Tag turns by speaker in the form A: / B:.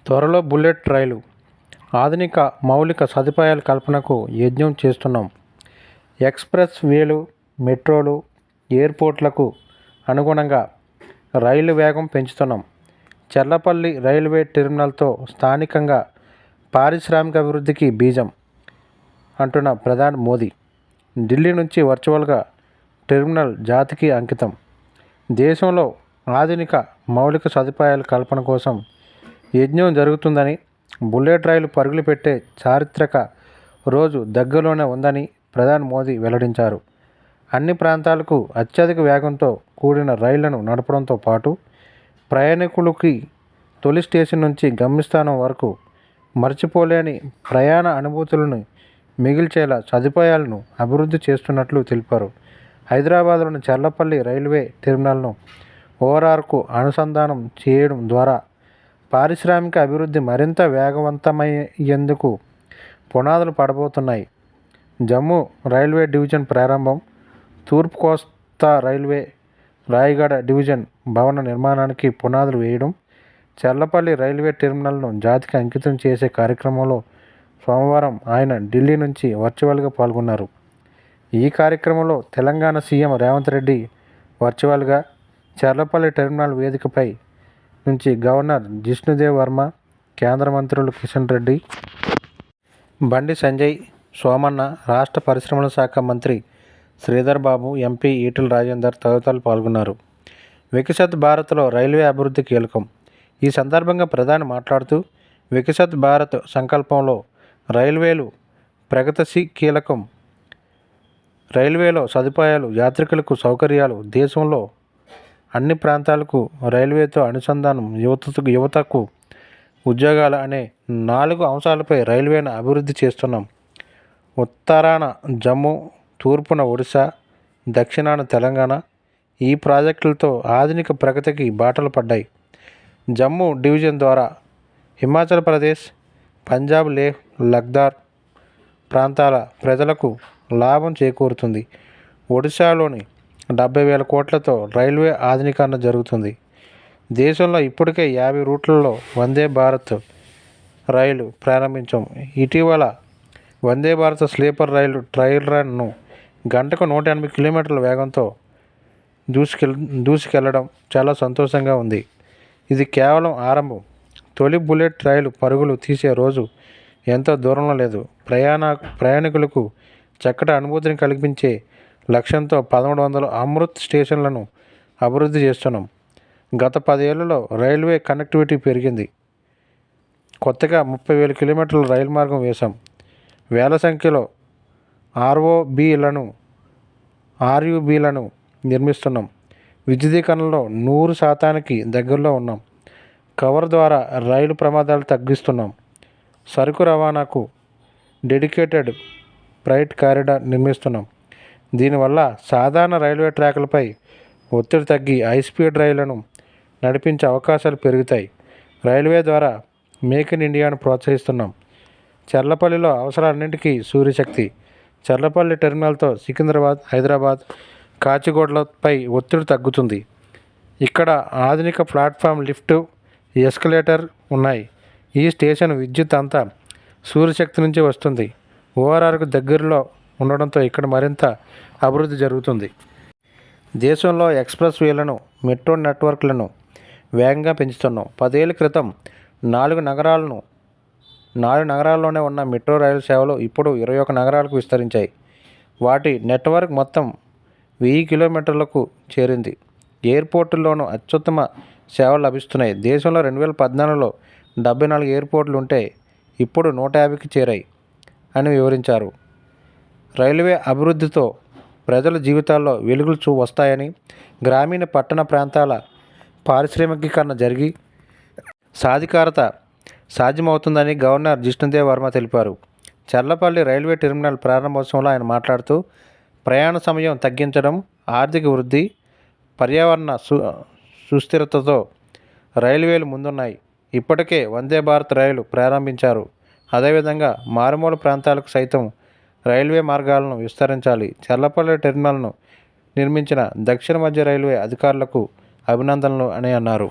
A: త్వరలో బుల్లెట్ రైలు ఆధునిక మౌలిక సదుపాయాల కల్పనకు యజ్ఞం చేస్తున్నాం. ఎక్స్ప్రెస్ వేలు, మెట్రోలు, ఎయిర్పోర్ట్లకు అనుగుణంగా రైలు వేగం పెంచుతున్నాం. చర్లపల్లి రైల్వే టెర్మినల్తో స్థానికంగా పారిశ్రామిక అభివృద్ధికి బీజం అంటున్న ప్రధాని మోదీ. ఢిల్లీ నుంచి వర్చువల్గా టెర్మినల్ జాతికి అంకితం. దేశంలో ఆధునిక మౌలిక సదుపాయాల కల్పన కోసం యజ్ఞం జరుగుతుందని, బుల్లెట్ రైలు పరుగులు పెట్టే చారిత్రక రోజు దగ్గరలోనే ఉందని ప్రధాని మోదీ వెల్లడించారు. అన్ని ప్రాంతాలకు అత్యధిక వేగంతో కూడిన రైళ్లను నడపడంతో పాటు ప్రయాణికులకి తొలి స్టేషన్ నుంచి గమ్యస్థానం వరకు మర్చిపోలేని ప్రయాణ అనుభూతులను మిగిల్చేలా సదుపాయాలను అభివృద్ధి చేస్తున్నట్లు తెలిపారు. హైదరాబాద్లోని చర్లపల్లి రైల్వే టెర్మినల్ను ఓఆర్ఆర్కు అనుసంధానం చేయడం ద్వారా పారిశ్రామిక అభివృద్ధి మరింత వేగవంతమయ్యేందుకు పునాదులు పడబోతున్నాయి. జమ్మూ రైల్వే డివిజన్ ప్రారంభం, తూర్పు కోస్తా రైల్వే రాయగడ డివిజన్ భవన నిర్మాణానికి పునాదులు వేయడం, చర్లపల్లి రైల్వే టెర్మినల్ను జాతికి అంకితం చేసే కార్యక్రమంలో సోమవారం ఆయన ఢిల్లీ నుంచి వర్చువల్గా పాల్గొన్నారు. ఈ కార్యక్రమంలో తెలంగాణ సీఎం రేవంత్ రెడ్డి వర్చువల్గా, చర్లపల్లి టెర్మినల్ వేదికపై నుంచి గవర్నర్ జిష్ణుదేవ్ వర్మ, కేంద్ర మంత్రులు కిషన్ రెడ్డి, బండి సంజయ్, సోమన్న, రాష్ట్ర పరిశ్రమల శాఖ మంత్రి శ్రీధర్ బాబు, ఎంపీ ఈటెల రాజేందర్ తదితరులు పాల్గొన్నారు. వికసిత్ భారత్లో రైల్వే అభివృద్ధి కీలకం. ఈ సందర్భంగా ప్రధాని మాట్లాడుతూ, వికసిత్ భారత్ సంకల్పంలో రైల్వేలు ప్రగతికి కీలకం. రైల్వేలో సదుపాయాలు, యాత్రికులకు సౌకర్యాలు, దేశంలో అన్ని ప్రాంతాలకు రైల్వేతో అనుసంధానం, యువతకు ఉద్యోగాలు అనే 4 అంశాలపై రైల్వేను అభివృద్ధి చేస్తున్నాం. ఉత్తరాన జమ్మూ, తూర్పున ఒడిశా, దక్షిణాన తెలంగాణ ఈ ప్రాజెక్టులతో ఆధునిక ప్రగతికి బాటలు పడ్డాయి. జమ్మూ డివిజన్ ద్వారా హిమాచల్ ప్రదేశ్, పంజాబ్, లేహ్, లద్దాఖ్ ప్రాంతాల ప్రజలకు లాభం చేకూరుతుంది. ఒడిశాలోని 70,000 కోట్లతో రైల్వే ఆధునీకరణ జరుగుతుంది. దేశంలో ఇప్పటికే 50 రూట్లలో వందే భారత్ రైలు ప్రారంభించాం. ఇటీవల వందే భారత్ స్లీపర్ రైలు ట్రయల్ రన్ను గంటకు 180 కిలోమీటర్ల వేగంతో దూసుకెళ్లడం చాలా సంతోషంగా ఉంది. ఇది కేవలం ఆరంభం. తొలి బుల్లెట్ రైలు పరుగులు తీసే రోజు ఎంతో దూరంలో లేదు. ప్రయాణికులకు చక్కటి అనుభూతిని కల్పించే లక్ష్యంతో 1300 అమృత్ స్టేషన్లను అభివృద్ధి చేస్తున్నాం. గత 10 ఏళ్లలో రైల్వే కనెక్టివిటీ పెరిగింది. కొత్తగా 30,000 కిలోమీటర్ల రైలు మార్గం వేశాం. వేల సంఖ్యలో ఆర్యుబీలను నిర్మిస్తున్నాం. విద్యుదీకరణలో 100% దగ్గరలో ఉన్నాం. కవర్ ద్వారా రైలు ప్రమాదాలు తగ్గిస్తున్నాం. సరుకు రవాణాకు డెడికేటెడ్ ఫ్రైట్ కారిడార్ నిర్మిస్తున్నాం. దీనివల్ల సాధారణ రైల్వే ట్రాకులపై ఒత్తిడి తగ్గి హైస్పీడ్ రైళ్లను నడిపించే అవకాశాలు పెరుగుతాయి. రైల్వే ద్వారా మేక్ ఇన్ ఇండియాను ప్రోత్సహిస్తున్నాం. చర్లపల్లిలో అవసరాలన్నింటికీ సూర్యశక్తి. చర్లపల్లి టెర్మినల్తో సికింద్రాబాద్, హైదరాబాద్, కాచిగూడలపై ఒత్తిడి తగ్గుతుంది. ఇక్కడ ఆధునిక ప్లాట్ఫామ్, లిఫ్ట్, ఎస్కలేటర్ ఉన్నాయి. ఈ స్టేషన్ విద్యుత్ అంతా సూర్యశక్తి నుంచి వస్తుంది. ఓఆర్ఆర్కు దగ్గరలో ఉండడంతో ఇక్కడ మరింత అభివృద్ధి జరుగుతుంది. దేశంలో ఎక్స్ప్రెస్ వేలను, మెట్రో నెట్వర్క్లను వేగంగా పెంచుతున్నాం. 10 ఏళ్ల క్రితం 4 నగరాల్లోనే ఉన్న మెట్రో రైలు సేవలు ఇప్పుడు 21 నగరాలకు విస్తరించాయి. వాటి నెట్వర్క్ మొత్తం 1000 కిలోమీటర్లకు చేరింది. ఎయిర్పోర్టుల్లోనూ అత్యుత్తమ సేవలు లభిస్తున్నాయి. దేశంలో 2014లో 74 ఎయిర్పోర్టులు ఉంటే ఇప్పుడు 150కి చేరాయి అని వివరించారు. రైల్వే అభివృద్ధితో ప్రజల జీవితాల్లో వెలుగులు వస్తాయని, గ్రామీణ పట్టణ ప్రాంతాల పారిశ్రామికీకరణ జరిగి సాధికారత సాధ్యమవుతుందని గవర్నర్ జిష్ణుదేవ్ వర్మ తెలిపారు. చర్లపల్లి రైల్వే టెర్మినల్ ప్రారంభోత్సవంలో ఆయన మాట్లాడుతూ, ప్రయాణ సమయం తగ్గించడం, ఆర్థిక వృద్ధి, పర్యావరణ సుస్థిరతతో రైల్వేలు ముందున్నాయి. ఇప్పటికే వందే భారత్ రైలు ప్రారంభించారు. అదేవిధంగా మారుమూల ప్రాంతాలకు సైతం రైల్వే మార్గాలను విస్తరించాలి. చర్లపల్లి టెర్మినల్ను నిర్మించిన దక్షిణ మధ్య రైల్వే అధికారులకు అభినందనలు అని అన్నారు.